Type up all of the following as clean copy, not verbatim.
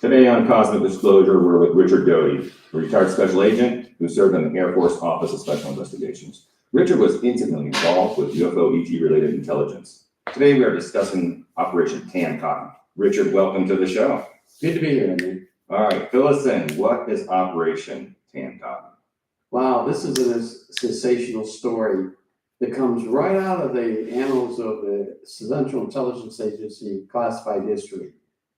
Today on Cosmic Disclosure, we're with Richard Doty, a retired special agent who served in the Air Force Office of Special Investigations. Richard was intimately involved with UFO ET-related intelligence. Today we are discussing Operation Tan Cotton. Richard, welcome to the show. Good to be here, Andy. All right, fill us in. What is Operation Tan Cotton? Wow, this is a sensational story that comes right out of the annals of the Central Intelligence Agency classified history.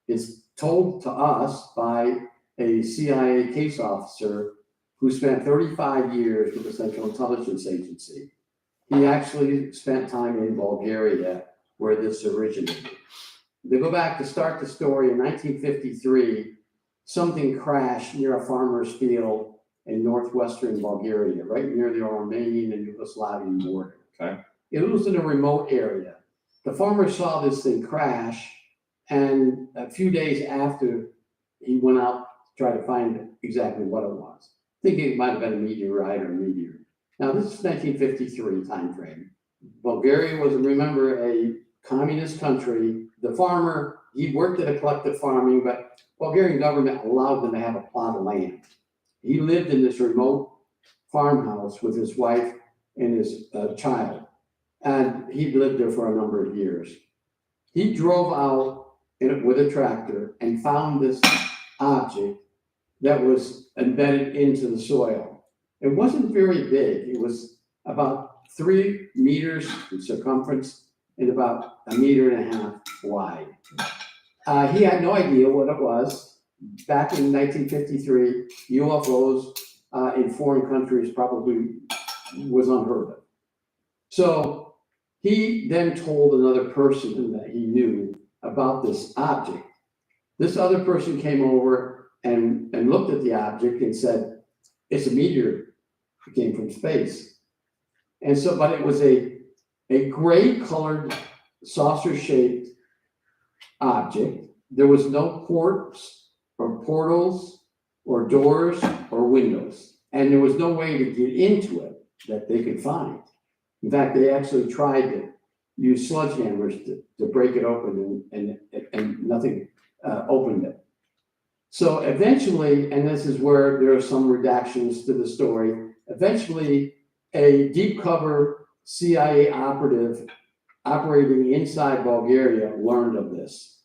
It's told to us by a CIA case officer who spent 35 years with the Central Intelligence Agency. He actually spent time in Bulgaria, where this originated. To go back to start the story, in 1953, something crashed near a farmer's field in northwestern Bulgaria, right near the Romanian and Yugoslavian border. Okay. It was in a remote area. The farmer saw this thing crash, and a few days after, he went out to try to find exactly what it was, thinking it might have been a meteorite or a meteor. Now, this is 1953 time frame. Bulgaria was, remember, a communist country. The farmer, he worked at a collective farming, but Bulgarian government allowed them to have a plot of land. He lived in this remote farmhouse with his wife and his child. And he lived there for a number of years. He drove out with a tractor and found this object that was embedded into the soil. It wasn't very big. It was about 3 meters in circumference and about 1.5 meters wide. He had no idea what it was. Back in 1953, UFOs in foreign countries probably was unheard of. So he then told another person that he knew about this object. This other person came over and looked at the object and said, it's a meteor. It came from space. And so, but it was a gray colored saucer shaped object. There was no ports or portals or doors or windows. And there was no way to get into it that they could find. In fact, they actually tried to use sledgehammers to break it open and nothing opened it. So eventually, and this is where there are some redactions to the story, eventually a deep cover CIA operative operating inside Bulgaria learned of this.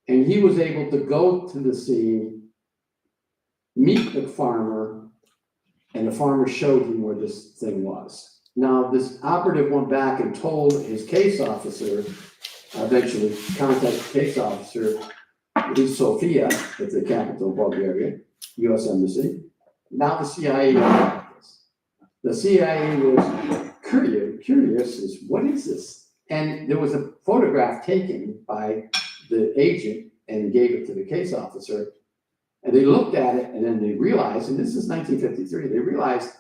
And he was able to go to the scene, meet the farmer, and the farmer showed him where this thing was. Now, this operative went back and told his case officer, eventually contacted the case officer in Sofia, at the capital of Bulgaria, US Embassy. Now the CIA knew about this. The CIA was curious as what is this? And there was a photograph taken by the agent and gave it to the case officer. And they looked at it and then they realized, and this is 1953, they realized,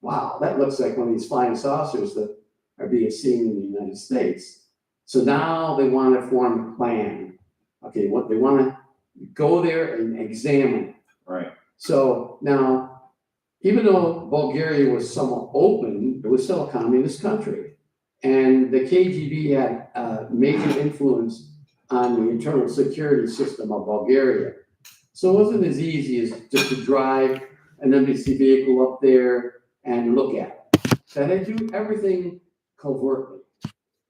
wow, that looks like one of these flying saucers that are being seen in the United States. So now they want to form a plan. Okay, what they want to go there and examine. Right. So now, even though Bulgaria was somewhat open, it was still a communist country. And the KGB had a major influence on the internal security system of Bulgaria. So it wasn't as easy as just to drive an embassy vehicle up there and look at it. So they do everything covertly.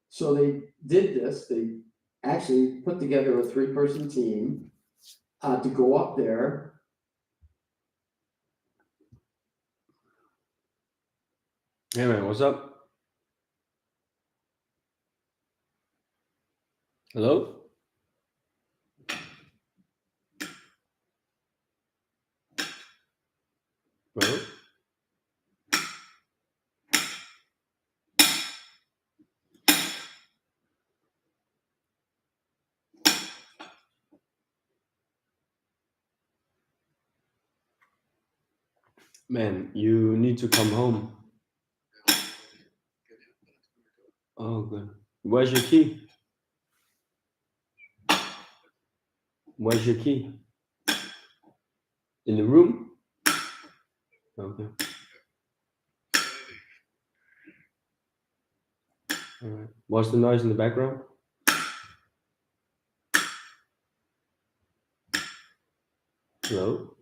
So they did this. They actually put together a 3-person team to go up there. Hey man, what's up? Hello? Bro? Man, you need to come home. Oh, good. Where's your key? Where's your key? In the room? Okay. All right. What's the noise in the background? Hello?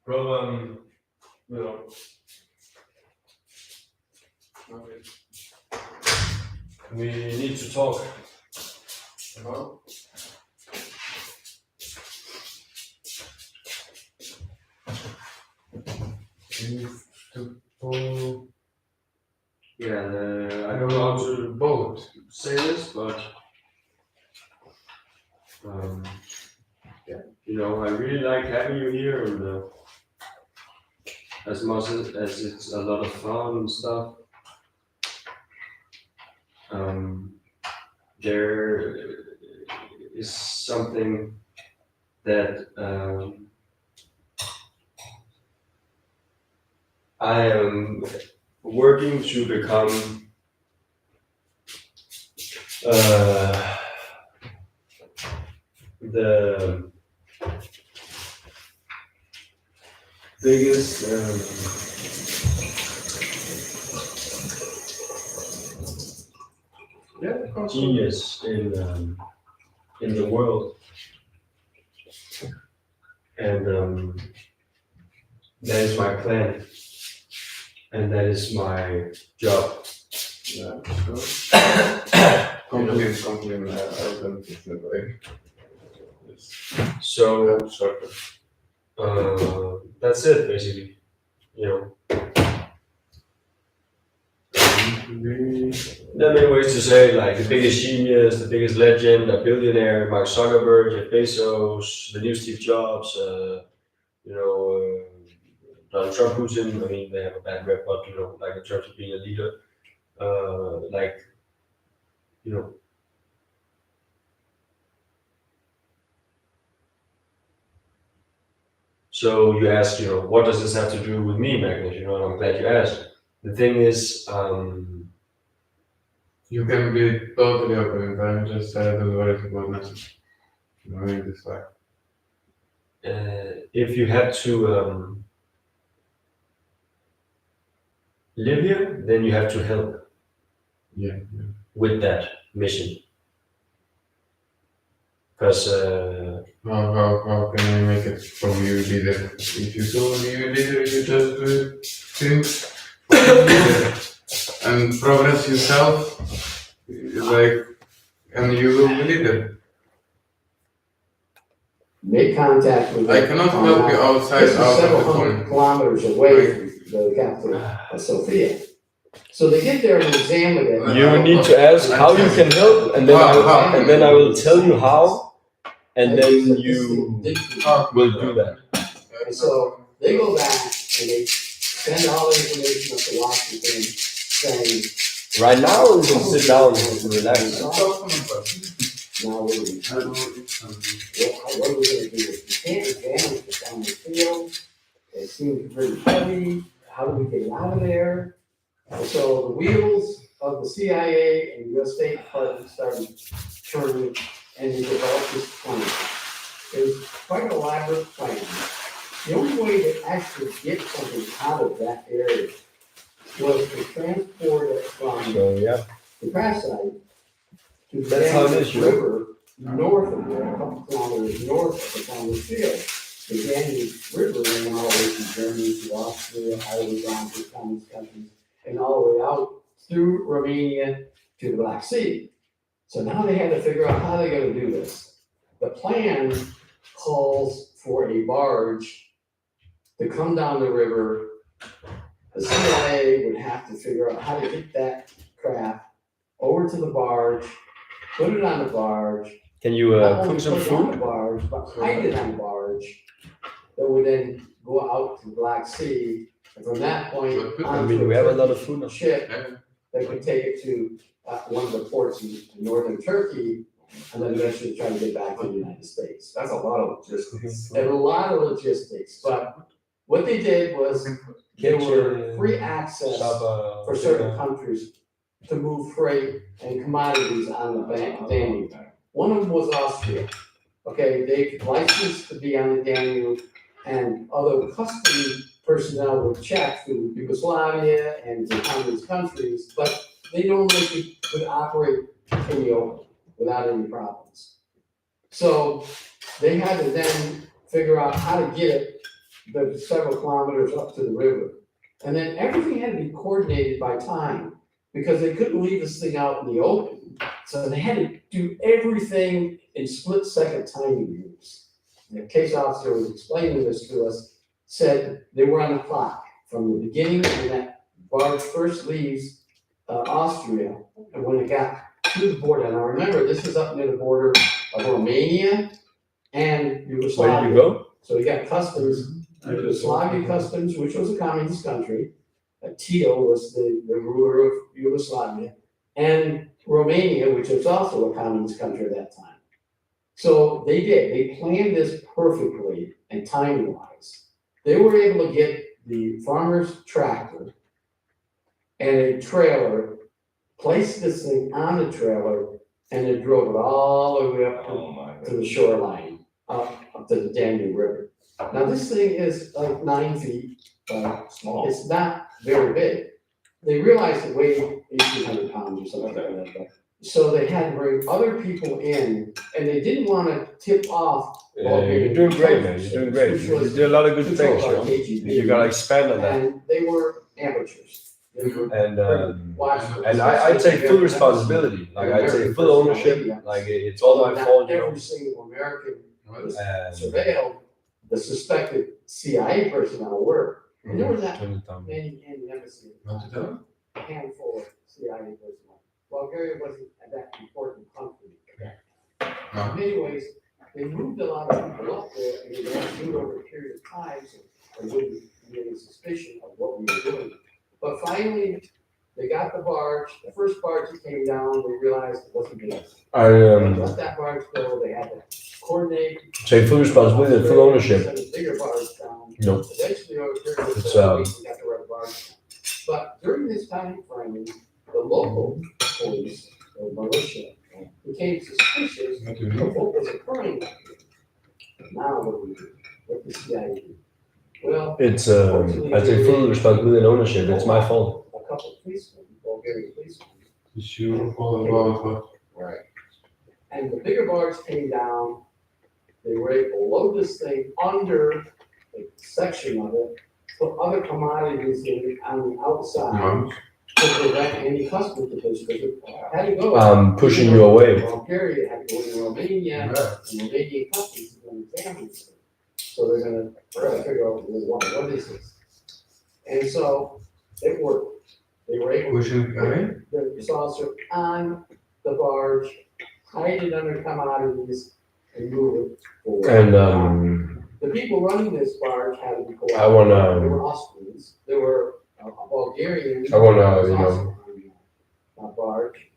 Well, you know, we need to talk about. Yeah, I don't know how to both say this, but yeah, you know, I really like having you here, and as much as it's a lot of fun and stuff, there is something that I am working to become the biggest genius in the world, and that is my plan, and that is my job. Yeah, compliment, I don't think that way. So Sort of. that's it basically, you know. There are many ways to say, like the biggest genius, the biggest legend, a billionaire, Mark Zuckerberg, Jeff Bezos, the new Steve Jobs, you know, Donald Trump, Putin. I mean, they have a bad rep, but you know, like in terms of being a leader, like, you know. So you ask, you know, what does this have to do with me, Magnus? You know, and I'm glad you asked. The thing is, You can be totally open, but I'm just don't worry about nothing. Knowing this way. if you have to live here, then you have to help Yeah. with that mission. Because How can I make it from you leader? If you don't be a leader, you just do things for the leader and progress yourself, like, and you will be leader. Make contact with. I cannot help you outside, This is out of several the hundred phone. kilometers away from the capital of Sofia. So they get there and examine it. you need to ask how you can help, and then I will tell you how, and then you will do that. And so they go back and they send all the information up to Washington saying, Right now, you can sit down and relax. now what are we gonna do? What are we gonna do? We can't examine it down the field. It seems pretty heavy. How do we get out of there? And so the wheels of the CIA and US State Department started turning and they developed this plan. It was quite an elaborate plan. The only way to actually get something out of that area was to transport it from So yeah, the crash site to the That's how it is, Danube you know. River north of there, a couple kilometers north of the Danube field. The Danube River ran all the way from Germany to Austria, all the way down to communist countries, and all the way out through Romania to the Black Sea. So now they had to figure out how they're gonna do this. The plan calls for a barge to come down the river. The CIA would have to figure out how to get that craft over to the barge, put it on the barge. can you not only cook some put it on the food? barge, but hide it on the barge. That would then go out to the Black Sea, and from that point I on mean, to we have a lot of Turkish food now. ship Yeah. that could take it to one of the ports in northern Turkey, and then eventually try to get back to the United States. That's a lot of logistics. And a lot of logistics, but what they did was there were free access for certain countries to move freight and commodities on the Danube. One of them was Austria. Okay, they licensed to be on the Danube, and other custom personnel would check through Yugoslavia and the communist countries, but they normally could operate in the open without any problems. So they had to then figure out how to get it the several kilometers up to the river. And then everything had to be coordinated by time, because they couldn't leave this thing out in the open. So they had to do everything in split-second timing units. The case officer was explaining this to us, said they were on the clock from the beginning when that barge first leaves Austria, and when it got to the border. And I remember this is up near the border of Romania and Yugoslavia. Where did you go? So you got customs, Yugoslavia customs, which was a communist country. Tito was the ruler of Yugoslavia, and Romania, which was also a communist country at that time. So they planned this perfectly and time-wise. They were able to get the farmer's tractor and a trailer, place this thing on the trailer, and they drove it all the way up Oh my to goodness. the shoreline, up to the Danube River. Now, this thing is like 9 feet, Small. it's not very big. They realized it weighed 1,800 pounds or something like that. So they had to bring other people in, and they didn't want to tip off. You're doing great, man. You're doing great. You did a lot of good things, you know. You gotta expand on that. And they were amateurs. They were And watchers. I take full responsibility. Like I take full ownership. Like it's all my Not fault, you know. every single American was And surveilled, the suspected CIA personnel were. And there were not turn it down. many in the embassy, What is that? a handful of CIA personnel. Bulgaria wasn't that important country. No. In many ways, they moved a lot of people up there, and they had to do it over a period of time, so there wouldn't be any suspicion of what we were doing. But finally, they got the barge, the first barge that came down, they realized it wasn't good. They let that barge go, they had to coordinate. take full responsibility and full ownership. Send a bigger barge down. No. Eventually, over a period of It's, 7 weeks, we got the right barge down. But during this time frame, the local police, or militia, became suspicious What do you of mean? what was occurring up here. Now, what do we do? What the CIA do? Well, It's I take full responsibility and ownership. It's my fault. a couple of policemen, Bulgarian policemen. Issue all about what? Right. And the bigger barge came down, they were able to load this thing under a section of it, put other commodities in on the outside No. to prevent any customs division, because it had to go. Pushing you away. Bulgaria had to go to Romania, Yeah. and Romanian customs is gonna examine it. So they're gonna try to figure out, well, what is this? And so it worked. They were able to Pushing away? the saucer on the barge, hide it under commodities, and move it forward. And The people running this barge had to be cooperative. I wanna- There were Austrians, there were Bulgarians. I wanna, who was you know, also on a barge,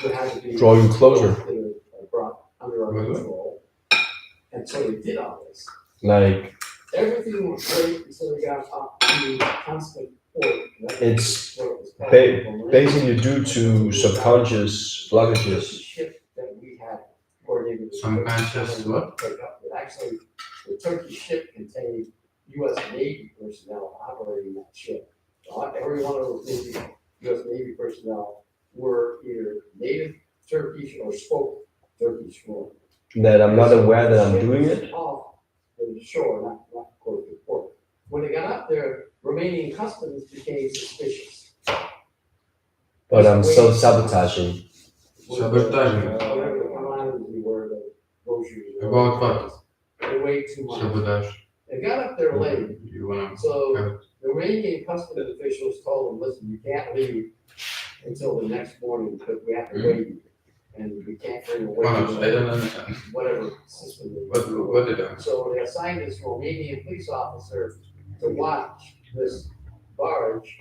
who had to be. draw you closer. Brought under our Mhm. control. And so they did all this. like Everything was great until they got up to constant port. It's what it was called. basically due to subconscious The blockages. ship that we had coordinated. with Some Turkish conscious government what? to pick up. But actually, the Turkish ship contained US Navy personnel operating that ship. Every one of those US Navy personnel were either native Turkish or spoke Turkish fluent. That I'm not aware that I'm doing it. Off the shore, not close to port. When they got up there, Romanian customs became suspicious. But I'm self-sabotaging. Sabotaging. Whatever the commodities we were, the groceries. About what? They weighed too much. Sabotage. They got up there late, You wanna? so the Romanian customs officials told them, listen, you can't leave until the next morning, because we have to wait. And we can't bring away. I don't understand. Whatever system. they use. What did I? So they assigned this Romanian police officer to watch this barge,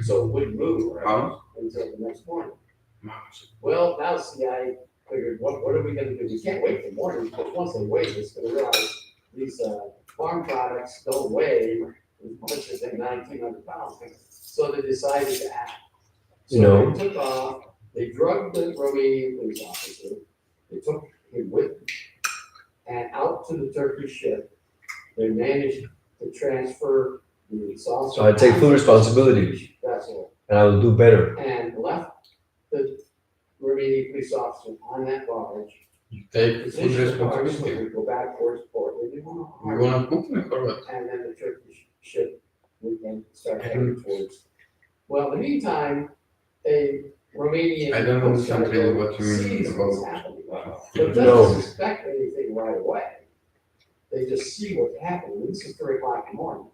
so it wouldn't move How? until the next morning. Well, now CIA figured, what are we gonna do? We can't wait till morning, because once they wait, it's gonna realize these, farm products don't weigh as much as 1,900 pounds. So they decided to act. So No. they took off, they drugged the Romanian police officer, they took him with them, and out to the Turkish ship, they managed to transfer the saucer. So I take full responsibility. Vessel, And I will do better. and left the Romanian police officer on that barge. You take full Position the barge so responsibility. we go back towards port. They didn't want to You harm wanna put me or what? and then the Turkish ship would then start I heading don't- towards. Well, in the meantime, a Romanian. I don't Coast understand Guard really boat what you mean sees what's about- happening, Wow. but No. doesn't suspect anything right away. They just see what's happening. This is 3 o'clock in the morning.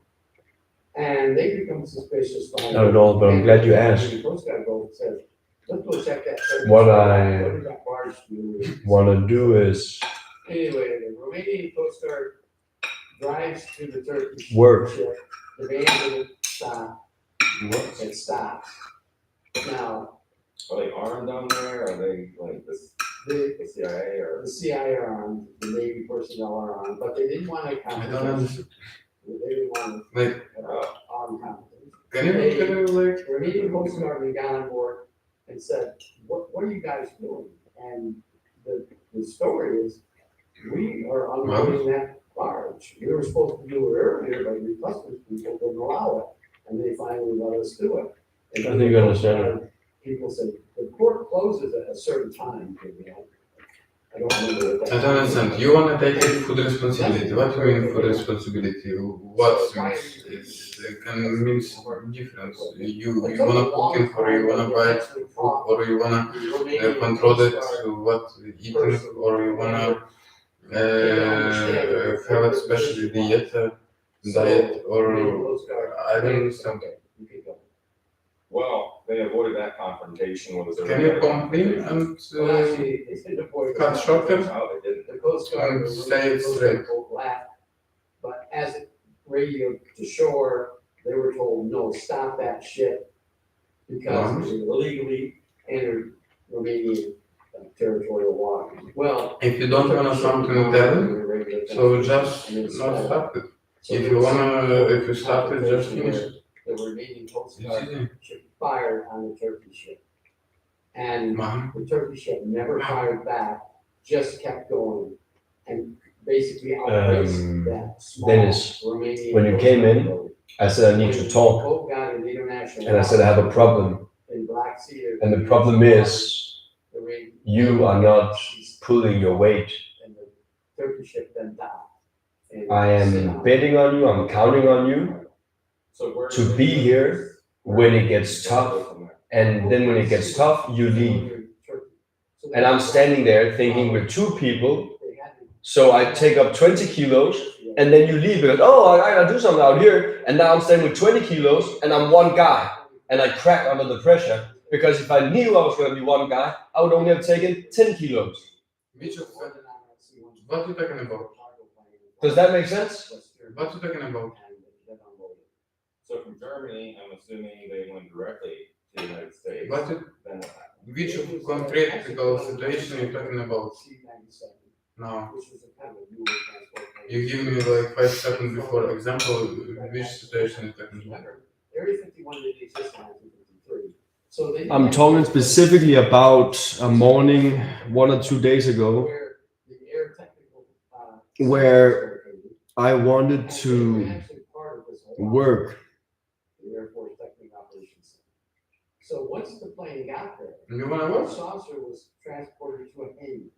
And they become suspicious. Not at all, but I'm glad you asked. The Coast Guard boat says, let's go check that. Turkish What barge. I- What did that barge do? Wanna do is Anyway, the Romanian Coast Guard drives to the Turkish Work. ship, demands it stop, What? and stops. Now, Are they armed down there? Are they like this, the, the CIA or? the CIA are on, the Navy personnel are on, but they didn't want to I don't confrontation. understand. They didn't want Like, armed confrontation. can you like? The Romanian Coast Guard got on board and said, what are you guys doing? And the story is, we are unloading that barge. We were supposed to do it earlier, but the customs people didn't allow it, and they finally let us do it. And I think you understand it. People said, the port closes at a certain time, you know. I don't remember what that. I don't understand. You wanna take full responsibility. What do you mean full responsibility? What means means difference. You wanna cook it or you wanna buy it food or you wanna control it what eating or you wanna have a special diet or I don't understand. You can go. Well, they avoided that confrontation with the. Can you complain and Well, actually, it's been avoided. cut shorter? No, they didn't. The Coast Guard. And the say it Coast Guard straight. boat laughed, but as it radioed to shore, they were told, no, stop that ship. Because it illegally entered Romanian territorial waters. Well. if you don't wanna something tell them, so just And it's, not stop it. so If there you was wanna, some if you start it, just finish it. The Romanian Coast It's Guard easy. ship fired on the Turkish ship. And Man, the Turkish ship never fired back, just kept going and basically outraced that small Dennis, Romanian. when you came in, I said I need to talk, Boat got in international. and I said I have a problem, In Black Sea. and the problem is the Red- you are not pulling your weight. And the Turkish ship then docked. And I am betting on you, I'm counting on you So where? to be here when it gets tough, and then when it gets tough, you leave. And I'm standing there thinking we're two people, so I take up 20 kilos, and then you leave it. Oh, I gotta do something out here, and now I'm standing with 20 kilos, and I'm one guy, and I crack under the pressure, because if I knew I was gonna be one guy, I would only have taken 10 kilos. which of what you talking about? Does that make sense? What you talking about? So from Germany, I'm assuming they went directly to the United States. What you, Then what happened? which of concrete situation you talking about? No. You give me like 5 seconds before example, which situation you talking about? Area 51 didn't exist in 1953. So they. I'm talking specifically about a morning 1 or 2 days ago Where the air technical. where I wanted to work. The Air Force Technical Operations Center. So once the plane got there, You wanna the work? saucer was transported to a hangar.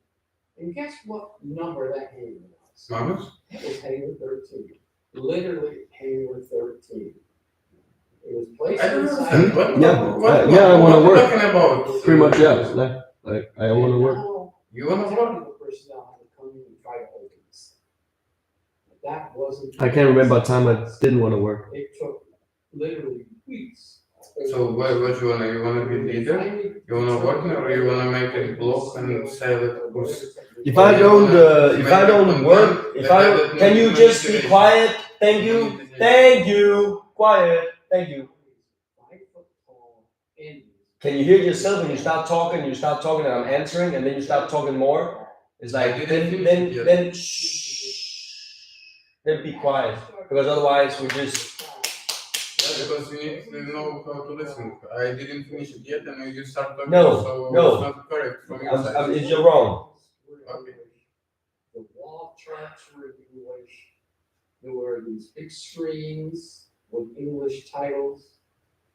And guess what number that hangar was? Mamas? It was hangar 13. Literally hangar 13. It was placed I don't inside. understand. What, Yeah, what, yeah, I wanna what work. you talking about? Pretty much, yeah. Like I want to work. You wanna work? Technical personnel had to come in and try to open this. But that wasn't. I can't remember a time I didn't want to work. It took literally weeks. So what you wanna be leader? You wanna work or you wanna make a blog and sell it? Who's- If I don't work, can you just be quiet? Thank you, quiet, thank you. 5 foot tall Indians. Can you hear yourself when you start talking, and I'm answering, and then you start talking more? It's like, then shh, then be quiet, because otherwise we just, Because you need to know how to listen. I didn't finish it yet and you start talking, No, so no. it's not correct from your side. you're wrong. Okay. The wall charts were in English. There were these big screens with English titles.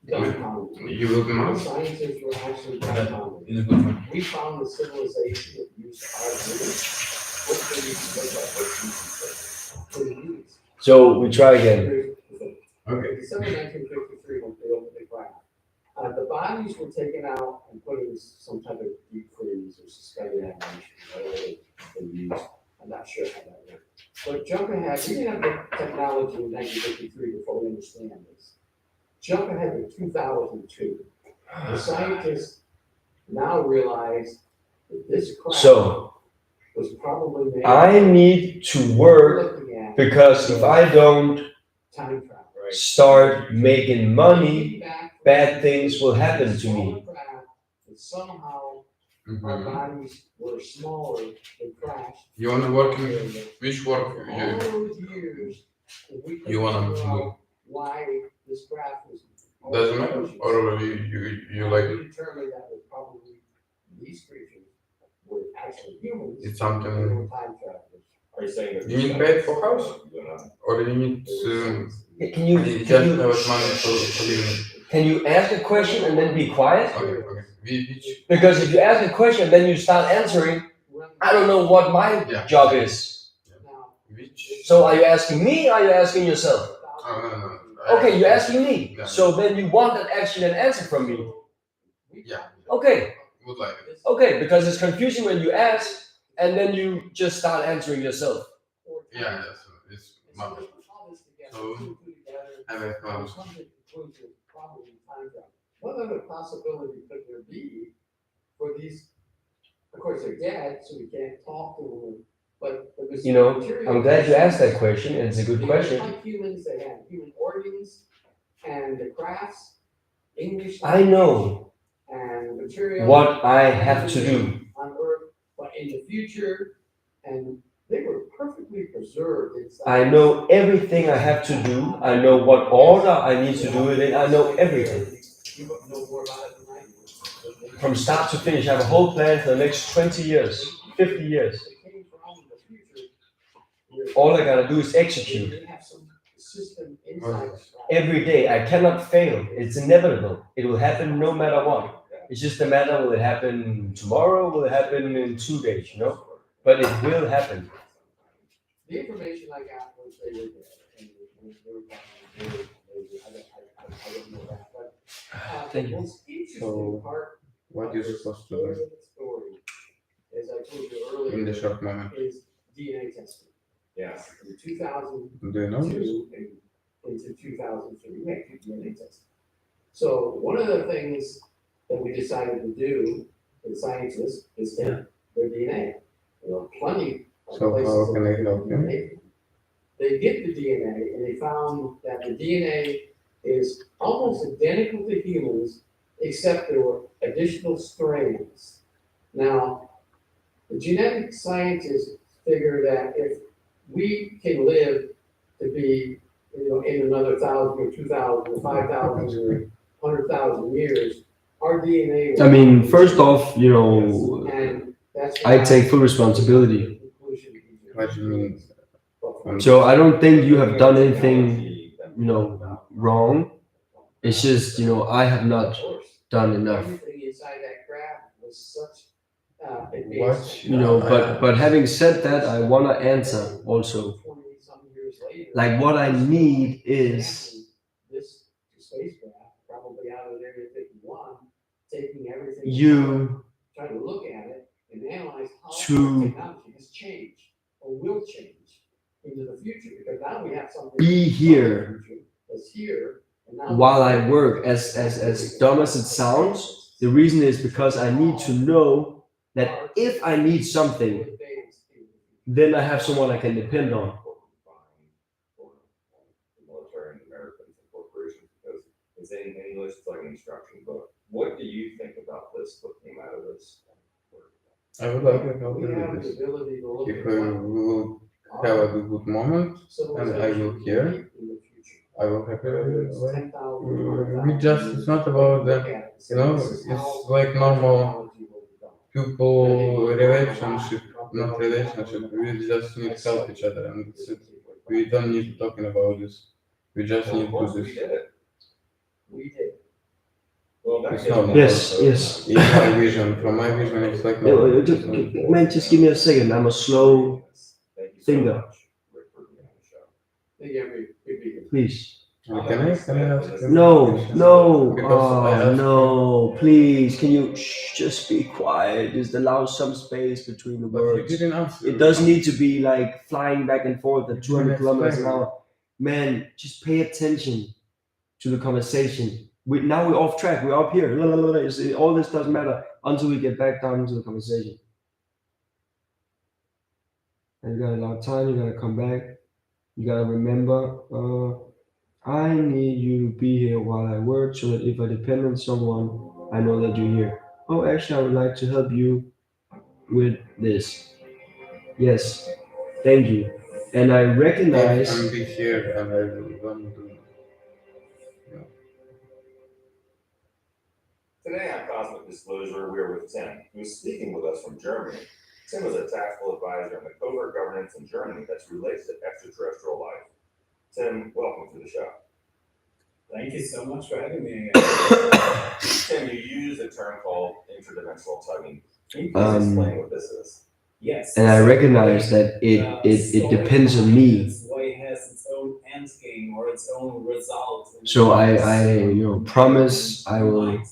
dumbfounded. You will be The mad. scientists were actually dumbfounded. In a good way. We found the civilization that used our units. What did we take that? What did we use? So we try again. Here's the thing. Okay. December 1953, when they opened the ground, the bodies were taken out and put in some type of deep freeze or suspended animation, whatever they used. I'm not sure how that worked. But jump ahead, we didn't have the technology in 1953 before we understand this. Jump ahead to 2002. The scientists now realize that this craft So was probably made. I need to work looking at because if I don't time travel. start making money, Back bad things will happen to me. smaller craft, and somehow our Mhm. bodies were smaller and crashed. You wanna work in which work For all you those years, and we you wanna couldn't figure do? out why this craft was. Doesn't matter, or you like We determined that was probably these creatures were actually humans. It's something- They were time travelers. Are you saying that? You need paid for house? or you need Can you just can you have money for living? can you ask a question and then be quiet? Okay, okay. Which Because if you ask a question then you start answering, I don't know what my Yeah. job is. Now, which So are you asking me or are you asking yourself? no. Okay, you're asking me. Yeah. So then you want an action and answer from me. Yeah. Okay, Would like it. okay, because it's confusing when you ask and then you just start answering yourself. Yeah, yes, it's my So, have a house. What other possibility could there be for these? Of course, they're dead, so we can't talk to them. But You know, I'm glad you asked that question. It's a good question. Like humans, they have human organs and the crafts, English. I know And material. what I have to do. On Earth, but in the future, and they were perfectly preserved inside. I know everything I have to do. I know what order I need to do it in. I know everything. You know more about it than I do. From start to finish, I have a whole plan for the next 20 years, 50 years. They came from the future where All I gotta do is execute. they have some system inside. Every day, I cannot fail. It's inevitable. It will happen no matter what. It's just a matter, will it happen tomorrow? Will it happen in 2 days, you know? But it will happen. The information I got was they were dead. And they were I don't know that, but Thank the you. most interesting So, part what of you this supposed to whole do story, as I told you in the earlier, short moment? is DNA testing. Yes. In 2002 Do you know this? and into 2003, we had DNA testing. So one of the things that we decided to do as scientists is take their DNA. There are plenty of So places how that can I get help you? DNA. They get the DNA and they found that the DNA is almost identical to humans, except there were additional strands. Now, the genetic scientists figure that if we can live to be, in another 1,000 or 2,000 or 5,000 or 100,000 years, our DNA. I mean, first off, And that's I take full responsibility. What do you mean? So I don't think you have done anything, wrong. It's just, I have not done enough. Everything inside that craft was such What? But having said that, I want to answer also. Like what I need is This spacecraft, probably out of Area 51, taking everything. you Trying to look at it and analyze how to technology has changed or will change into the future, because now we have something. be here That's here. And now while I work. As dumb as it sounds, the reason is because I need to know that if I need something, then I have someone I can depend on. Military and Americans and corporations, because it's in English, it's like an instruction book. What do you think about this? What came out of this? I would like to help We you have with the this. ability to look If at we will have a good moment, and I will hear, I will have a we just, it's not about the, it's like normal people relationship, not relationship. We just need to help each other, and that's it. We don't need talking about this. We just need to do this. We did. Well, that It's gets not more, Yes, so- yes. in my vision, from my vision, it's like no. Man, just give me a second. I'm a slow Thank you so thinker. much, Rick, for being on the show. They get me. Please. Can I ask? No, no, Because I oh, asked no, please. Can you just be quiet? Just allow some space between the But you words. didn't answer. It doesn't need to be like flying back and forth You at 200 didn't kilometers an explain. hour. Man, just pay attention to the conversation. Now we're off track. We're up here. La, la, la, la. All this doesn't matter until we get back down into the conversation. And you gotta allow time. You gotta come back. You gotta remember. I need you to be here while I work so that if I depend on someone, I know that you're here. Oh, actually, I would like to help you with this. Yes, thank you. And I recognize. I'm be here and I want to. Today on Cosmic Disclosure, we are with Tim, who is speaking with us from Germany. Tim is a tactical advisor in the covert governance in Germany that's related to extraterrestrial life. Tim, welcome to the show. Thank you so much for having me again. Tim, you use a term called interdimensional tugging. Can you please explain what this is? Yes. And I recognize that it depends on me. Its way has its own end game or its own result. So I promise I will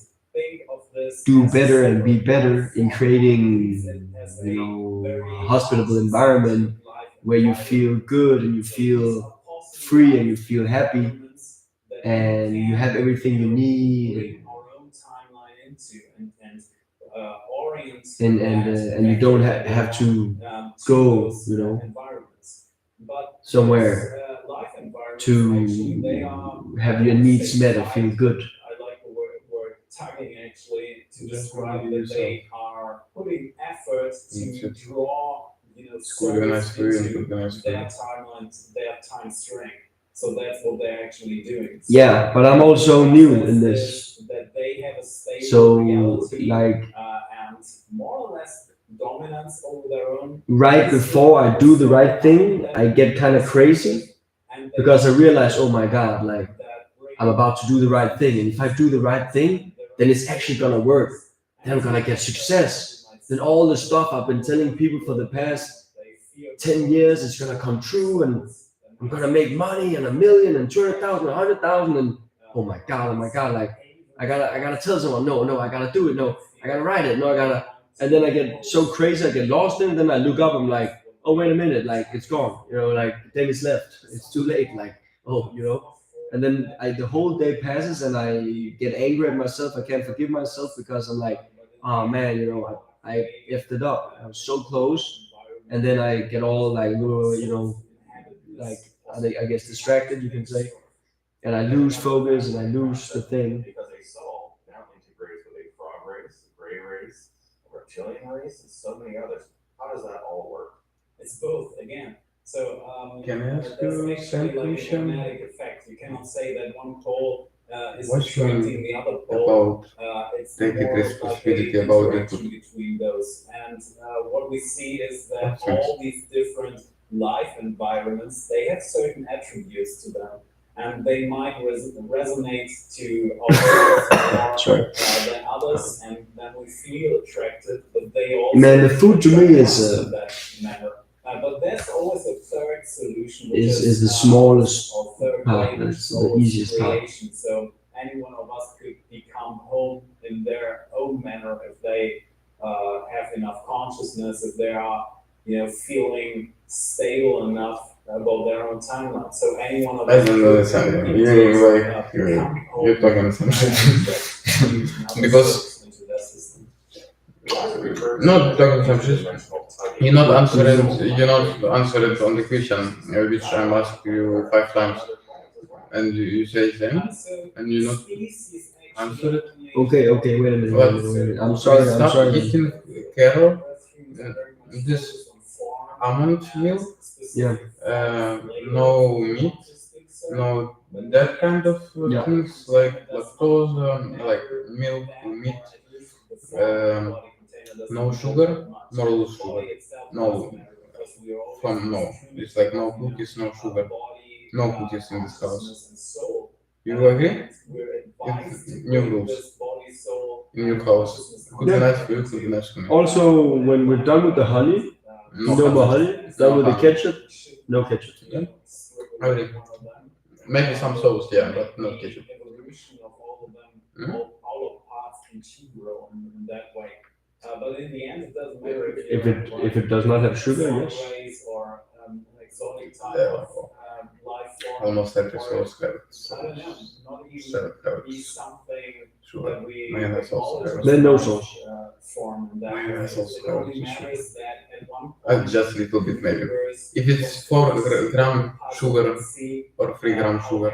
do better and be better in creating, a hospitable environment where you feel good and you feel free and you feel happy and you have everything you need and you don't have to go, somewhere to have your needs met or feel good. I like the word tugging actually to Just describe be that yourself. they are putting effort to Just draw, Organize service food and into organize their food. timelines, their time string. So that's what they're actually doing. Yeah, but I'm also new in this. That they have a stable So, reality, like, and more or less dominance over their own. right before I do the right thing, I get kind of crazy because I realize, oh my God, like, I'm about to do the right thing. And if I do the right thing, then it's actually gonna work. Then I'm gonna get success. Then all the stuff I've been telling people for the past 10 years is gonna come true, and I'm gonna make money and 1 million and 200,000, 100,000, and oh my God, like I gotta tell someone, no, I gotta do it, no, I gotta write it, no, I gotta, and then I get so crazy, I get lost in it, then I look up, I'm like, oh wait a minute, like it's gone, like the day is left, it's too late, like, oh, and then the whole day passes and I get angry at myself, I can't forgive myself because I'm like, oh man, I effed it up, I was so close, and then I get all like, like I guess distracted, you can say, and I lose focus and I lose the thing. Because a soul now integrates with a frog race, a gray race, a reptilian race, and so many others. How does that all work? It's both again. So Can I ask that's you actually like a question? magnetic effect. You cannot say that one pole is What's attracting the other pole. About It's taking more responsibility like a about it. interaction between those. And what we see is that Makes sense. all these different life environments, they have certain attributes to them. And they might resonate to others Sorry. more than others, and then we feel attracted, but they also Man, the food to me is in that manner. But there's always a third solution, which is the smallest or third part, way, that's the soul's easiest part. creation. So any one of us could become home in their own manner if they have enough consciousness, if they are, feeling stable enough about their own timeline. So any one of I us don't know the same. You're talking something. Because not talking something. You're not answering on the question which I'm asking you 5 times, and you say them, and you not answer it. Okay, wait a minute. What? I'm sorry. Stop eating carrot. This almond milk. Yeah. No meat. No that kind of Yeah. things like lactose, like milk, meat. No sugar, more sugar. No, no. It's like no cookies, no sugar, no cookies in this house. You agree? It's new rules. new house. Could be nice for you, could be nice for me. Also, when we're done with the honey, no more honey. Done with the ketchup, no ketchup. Yeah. Really? Maybe some sauce, yeah, but no ketchup. Evolution of all of them, Mhm. all of parts integral in that way. But in the end, it doesn't matter If it does not have sugar, yes. race or an exotic type Yeah. of life form. Almost every or, sauce have I don't know, not even have be something sugar. that we Mayonnaise also acknowledge has as Then no a sauce. form in that way. Mayonnaise also It only has matters that at one Just a little bit maybe. universe If it's 4 gram sugar or 3 gram sugar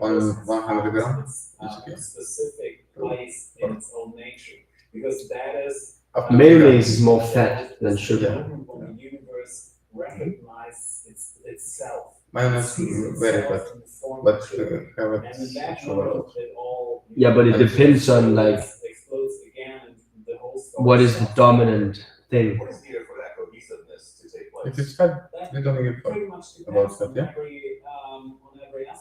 on 100 gram, it's okay. specific place in its own nature, because that is After Mayonnaise is more fat than sugar. when the universe recognizes itself. Mayonnaise sees is very itself fat, in the form but of sugar. have And in it that sugar. moment, it all Yeah, but it depends on like explodes again, and the whole story what is the stops. dominant thing. What is needed for that cohesiveness to take place? If it's fat, That you don't give a fuck. pretty much about depends that, on yeah? every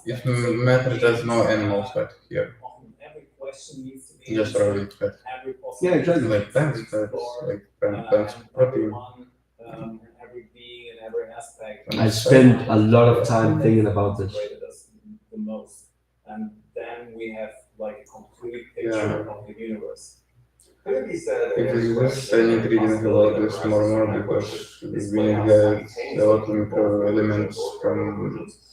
If aspect. matter there's no animal fat here, Often every question needs to be just raw wheat fat. every Yeah, exactly. Like plants fat, like plants protein. and every being and every aspect. I spent a lot of time thinking about this. Integrated us the most, and then we have like a complete picture of the universe. Could it be said If it's just I need reading about this more because we need the lot of micro elements from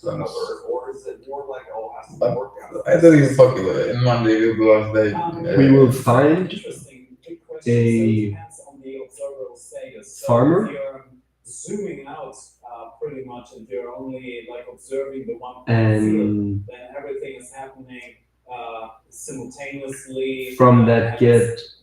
plants. Or is it more like all has to But be worked out? I don't give a fuck. In Monday will be last day. We will find Interesting, good question. a So it depends on the observable status. So farmer. if you're zooming out pretty much, and you're only like observing the one And field, then everything is happening simultaneously. from that and get it's,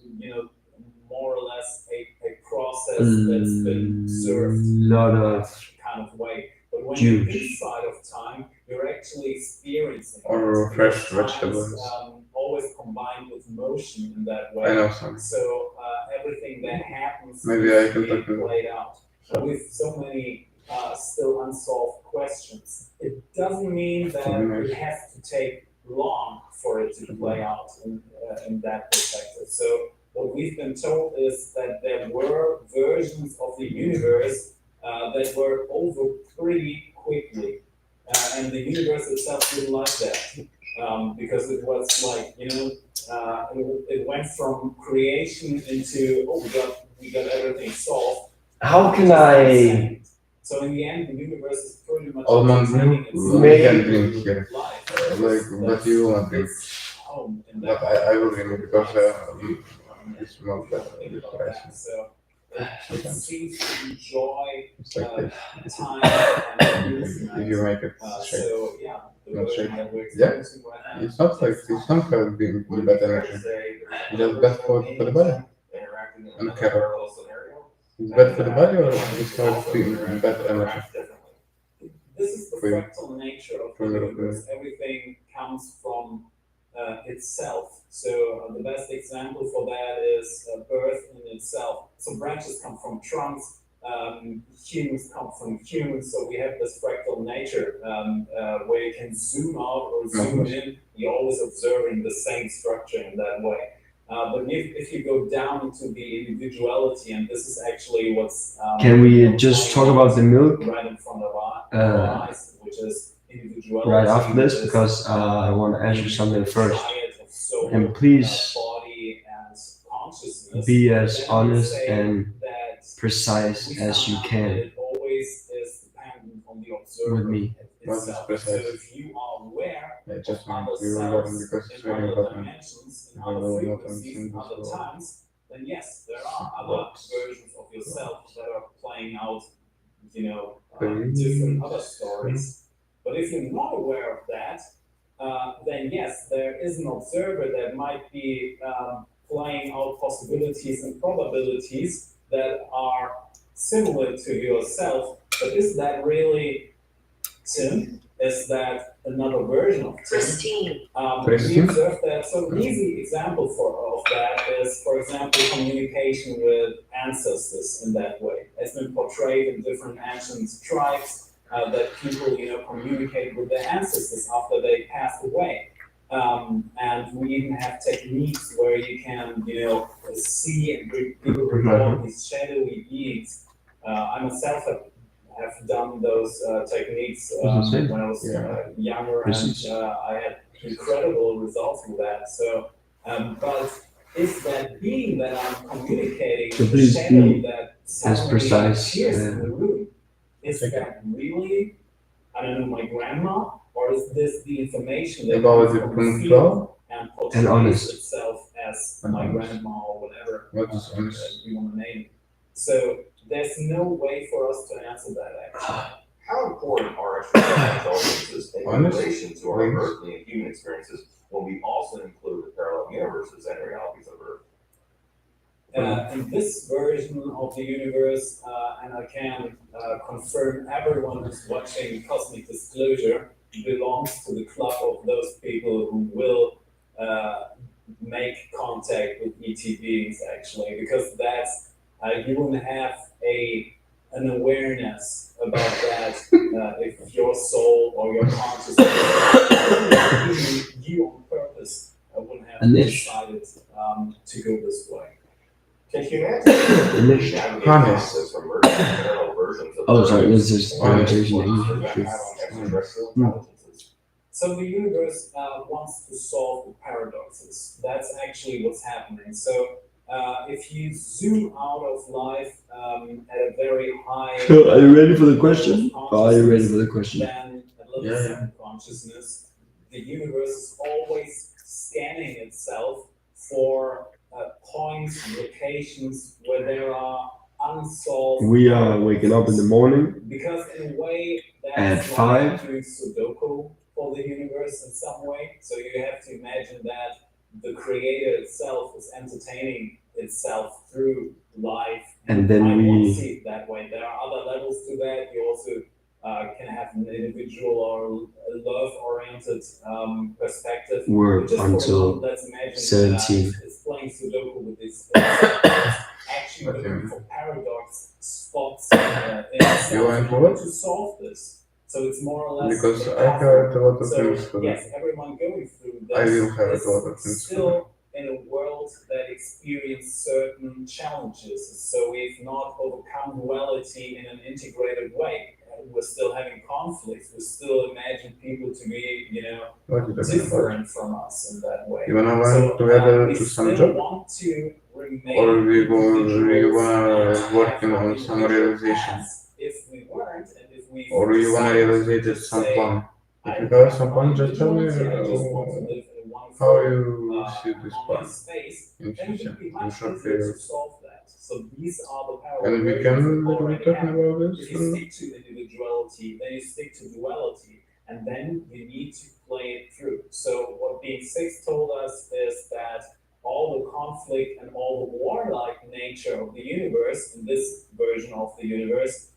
more or less a process that's been a observed lot of kind of way. But when juice. you're inside of time, you're actually experiencing Or it. fresh Because time is, vegetables. Always combined with motion in that way. I know some. So everything that happens Maybe is I can being talk to- played out. With so many still unsolved questions, it doesn't mean that it has to take long for it to play out in that perspective. So what we've been told is that there were versions of the universe that were over pretty quickly, and the universe itself didn't like that because it was like it went from creation into we got everything solved. How can I So in the end, the universe is pretty much Almond entertaining milk, itself we can drink here. live. Like, but you won't drink. It's home in But that I will drink because it's more better. It's pricey. So it seems to enjoy It's like this. time and use If you make it shake. so yeah, the Not version shake. that we're Yeah. experiencing right now. It's not like it's not about being bad energy. It's just bad for the body. And carrot. It's bad for the body or it's not being bad energy? This is the For you. fractal nature of For the your universe. Everything comes from itself. So the best example for that is birth in itself. So branches come from trunks. Humans come from humans. So we have this fractal nature where you can zoom out or zoom in. You're always observing the same structure in that way. But if you go down into the individuality, and this is actually what's can we just talk about the milk right in front of our eyes, which is individuality. right after this because I want to ask you something first. And please be as honest and precise as you can It always is dependent on the observer with me. What is itself. precise? So if you are aware I just of other want we will cells learn because it's in very other important. dimensions, in I other will not frequencies, understand other this well. times, then yes, there are other versions of yourself that are playing out, different other stories. But if you're not aware of that, then yes, there is an observer that might be playing out possibilities and probabilities that are similar to yourself. But is that really Tim? Is that another version of Tim? Christine. We observe that. So an easy example of that is, for example, communication with ancestors in that way. It's been portrayed in different ancient tribes that people, communicate with their ancestors after they passed away. And we even have techniques where you can, see and people report these shadowy beings. I myself have done those techniques when I was younger, and I had incredible results with that. So, but is that being that I'm communicating, So the please shadow be that as suddenly precise, appears in the room, is that really, I don't know, my grandma, or is this the information that About comes the from point the field 12, and And portrays honest. itself as And my honest. grandma or whatever what is honest? you want to name it. So there's no way for us to answer that actually. How important are extraterrestrial intelligences in Honest? relation to our Honest? earthly and human experiences when we also include the parallel universes and realities of Earth? In this version of the universe, and I can confirm everyone who's watching Cosmic Disclosure belongs to the club of those people who will make contact with ET beings actually, because that's you will have an awareness about that if your soul or your consciousness, even you on purpose, wouldn't have Anish. decided to go this way. Can humanity navigate Honest. concepts from merging parallel versions of Oh, Earth sorry, this is Honest. conversation and English. impact on extraterrestrial Hmm. intelligences? So the universe wants to solve the paradoxes. That's actually what's happening. So if you zoom out of life at a very high, So, are you ready for the question? level of Or are you ready for consciousness, the question? then at level Yeah, yeah. 7 consciousness, the universe is always scanning itself for points, locations where there are unsolved. We are waking up in the morning Because in a way, at that's 5. like doing Sudoku for the universe in some way. So you have to imagine that the creator itself is entertaining itself through life. And then I want to we see it that way. There are other levels to that. You also can have an individual or a love-oriented perspective. work Just for until one, let's imagine 17. it's playing Sudoku with this. Actually, Okay. looking for paradox spots in itself You want in to order what? to solve this. So it's more or less. Because a I puzzle. heard a lot of So things for yes, everyone going through this I will have is a lot of things for still in a world that experiences certain challenges. So we've not overcome duality in an integrated way. We're still having conflicts. We still imagine people to be, what you talking about. different from us in that way. You wanna So went together we to some still job? want to remain Or you individuals wanna and working have our on some individual realization? paths. If we weren't, and if we Or you wanna decided realize to it some say, plan? I If you don't have some have plan, my just tell me individuality, I just want to live in a wonderful, how you see this plan harmonious space, in then it future, would be in much short easier to period. solve that. So these are the power And we versions can that little already bit talking happen. about If this. you stick to individuality, then you stick to duality, and then you need to play it through. So what Being Six told us is that all the conflict and all the warlike nature of the universe, in this version of the universe,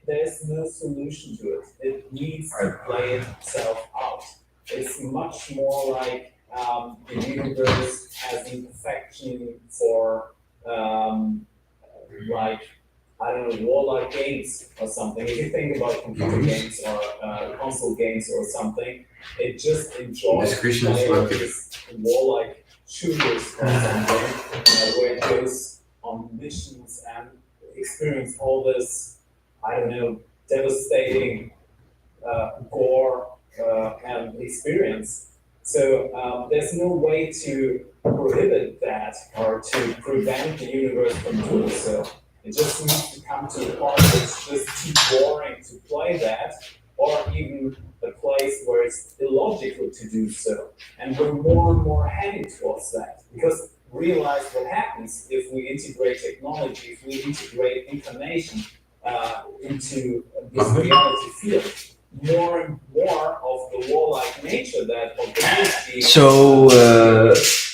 there's no solution to it. It needs to play itself out. It's much more like the universe has an affection for like, I don't know, warlike games or something. If you think about computer games or console games or something, it just enjoys This question is playing lucky. this warlike shooters or something, where it goes on missions and experience all this, I don't know, devastating gore and experience. So there's no way to prohibit that or to prevent the universe from doing so. It just needs to come to a point where it's just too boring to play that, or even a place where it's illogical to do so. And we're more and more heading towards that, because realize what happens if we integrate technology, if we integrate information into this reality field. More and more of the warlike nature that organically So,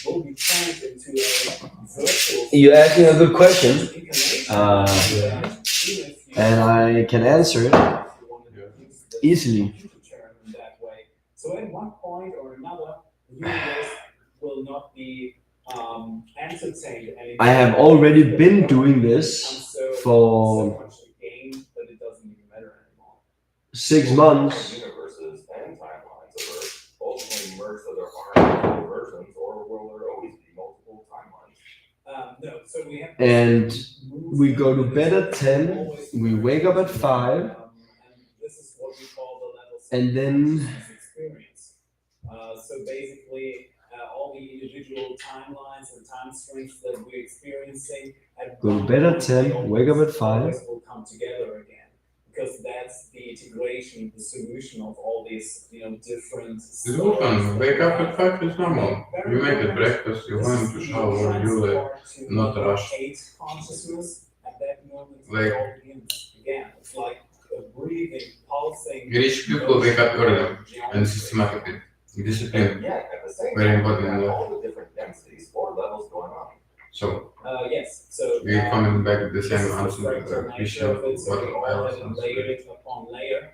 will be turned into a virtual. you're asking a good question, Even if you and I can answer it if you want to use the easily. computer term in that way. So at one point or another, the universe will not be entertained anymore. I have already been doing this so for much a game that it doesn't even matter anymore. 6 months. Universes and timelines of Earth ultimately merge to their No, so we have. And we go to bed at 10, we wake up at 5, and this is what we call the level and then experience. So basically, all the individual timelines and time strings that we're experiencing at go to one bed at point, 10, they wake up at always 5. will come together again. Because that's the integration, the solution of all these, different. It's good one. Wake up at 5 is normal. You make the breakfast, you go into shower, you not rush. Consciousness at that moment. Like- it all begins again. It's like a breathing, pulsing. Rich people wake up early and systematically. Discipline, Yet, at the same very time, important you in have life. all the different densities or levels going on. So Yes, so. we're coming back to the This same is the answer fractal that nature of it, so what we all else have answer. layered upon layer.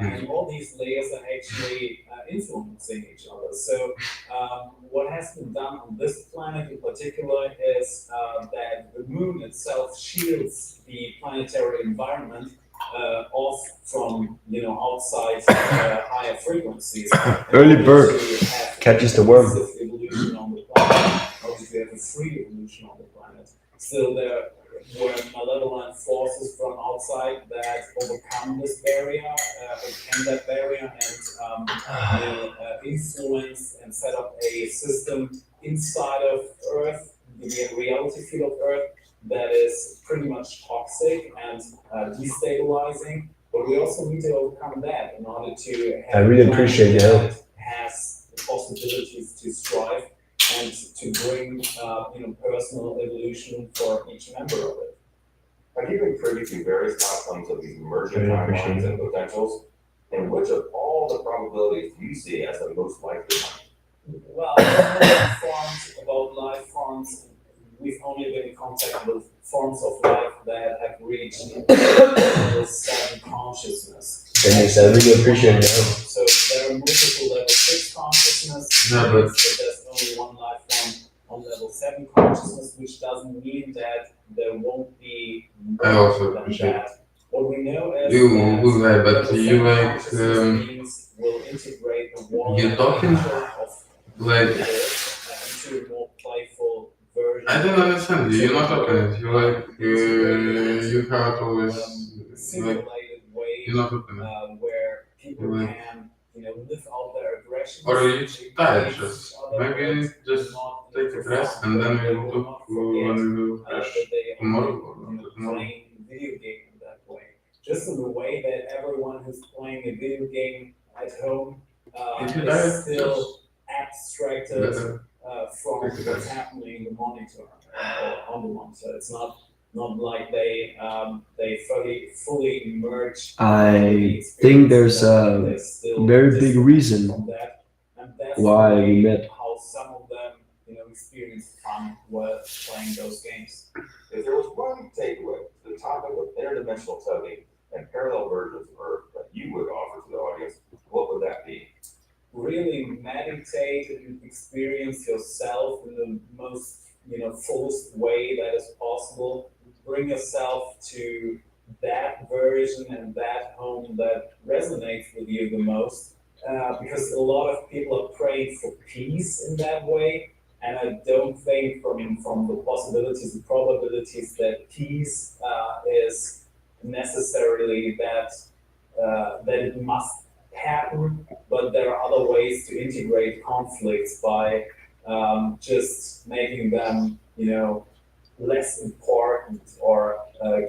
And all these layers are actually influencing each other. So what has been done on this planet in particular is that the moon itself shields the planetary environment off from outside higher frequencies. Early bird To have catches the worm. passive evolution on the planet, obviously have a free evolution on the planet. Still there were malevolent forces from outside that overcome this barrier, overcame that barrier, and influence and set up a system inside of Earth, the reality field of Earth, that is pretty much toxic and destabilizing. But we also need to overcome that in order to have I really a planet appreciate your help. that has the possibilities to strive and to bring personal evolution for each member of it. Have you been privy to various outcomes of these emerging Very appreciate timelines it. and potentials? And which of all the probabilities do you see as the most likely? Well, life forms, about life forms, we've only been in contact with forms of life that have reached level 7 consciousness. Dennis, I really appreciate your help. So there are multiple level 6 consciousness, Yeah, but but- there's only one life form on level 7 consciousness, which doesn't mean that there won't be I also more than appreciate- that. What we know is You that good guy, but level you 7 like consciousness beings will integrate the warm you talking? nature of like into a more playful version. I don't understand you. You're not open. You like you have always like Simulated way you're not open. where people Yeah. can, live out their aggressions. Or you tired against just each other, maybe but just not take a in rest profound and then way. They we'll will talk not forget, when we will that crash they tomorrow are, or not tomorrow. playing video game in that way. Just in the way that everyone who's playing a video game at home If you is die, still just abstracted better. from Take it what's back. happening in the monitor or on the monitor. It's not like they fully merge. I think there's a very big reason why we met. How some of them, experience fun while playing those games. If there was one takeaway to the topic of interdimensional tugging and parallel versions of Earth that you would offer to the audience, what would that be? Really meditate and experience yourself in the most, fullest way that is possible. Bring yourself to that version and that home that resonates with you the most. Because a lot of people are praying for peace in that way. And I don't think from the possibilities and probabilities that peace is necessarily that it must happen, but there are other ways to integrate conflicts by just making them, less important or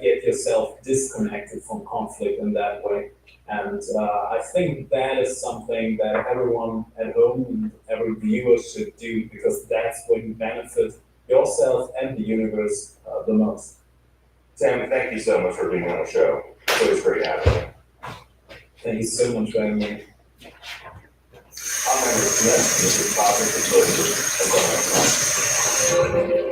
get yourself disconnected from conflict in that way. And I think that is something that everyone at home and every viewer should do, because that's when you benefit yourself and the universe the most. Sam, thank you so much for being on the show. It was great having you. Thank you so much for having me. I'm Andrew Smith. This is Topic Disclosure. Until next time.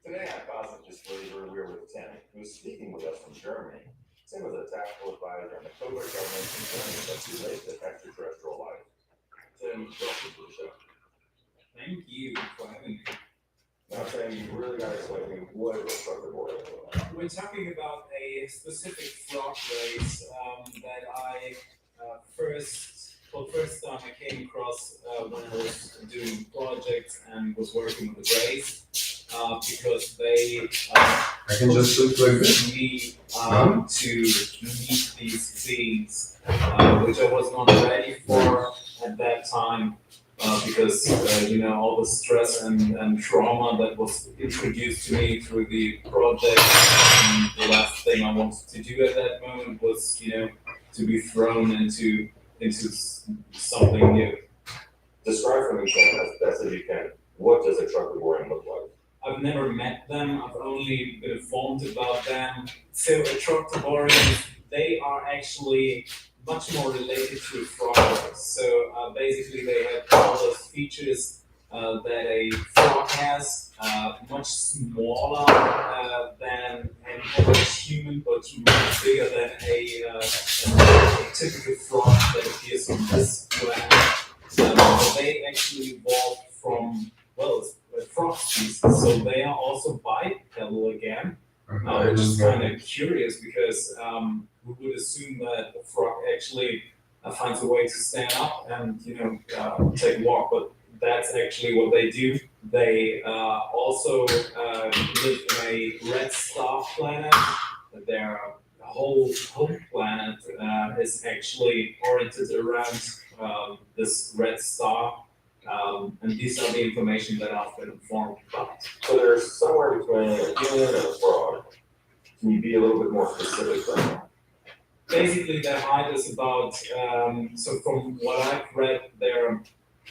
Today on Cosmic Disclosure, we're with Tim, who's speaking with us from Germany. Tim is a tactical advisor on the covert government in Germany that's related to extraterrestrial life. Tim, welcome to the show. Thank you for having me. Now, Tim, you really got to explain to me what is a trucker board. We're talking about a specific frog race that I for the first time I came across when I was doing projects and was working with the race because they I can just look like this. me to meet these beings, which I was not ready for at that time. Because all the stress and trauma that was introduced to me through the project, and the last thing I wanted to do at that moment was to be thrown into something new. Describe for me, Tim, as best as you can, what does a trucker board look like? I've never met them. I've only been informed about them. So Troctoborians, they are actually much more related to frog. So basically, they have all those features that a frog has, much smaller than an average human, but much bigger than a typical frog that appears on this planet. They actually evolved from frog species, so they are also bipedal again. Which is kind of curious because we would assume that the frog actually finds a way to stand up and take a walk, but that's actually what they do. They also live in a red star planet. Their whole planet is actually oriented around this red star. And these are the information that I've been informed about. So there's somewhere between a human and a frog. Can you be a little bit more specific than that? Basically, their height is about, so from what I've read, they're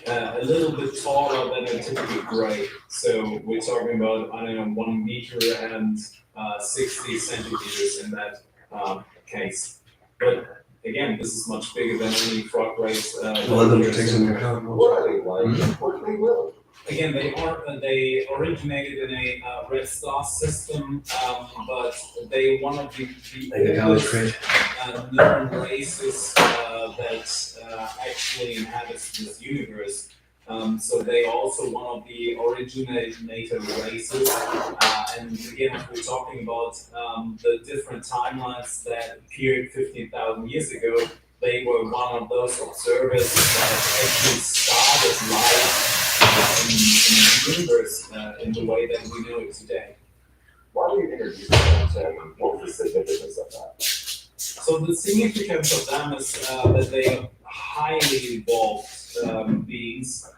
a little bit taller than a typical gray. So we're talking about, 1 meter and 60 centimeters in that case. But again, this is much bigger than any frog race. What are they like? What do they live? Again, they originated in a red star system, but they one of the oldest known races that actually inhabits this universe. So they also one of the originator races. And again, if we're talking about the different timelines that appeared 15,000 years ago, they were one of those observers that actually started life in the universe in the way that we know it today. Why do you introduce them, Tim, and what was the significance of that? So the significance of them is that they are highly evolved beings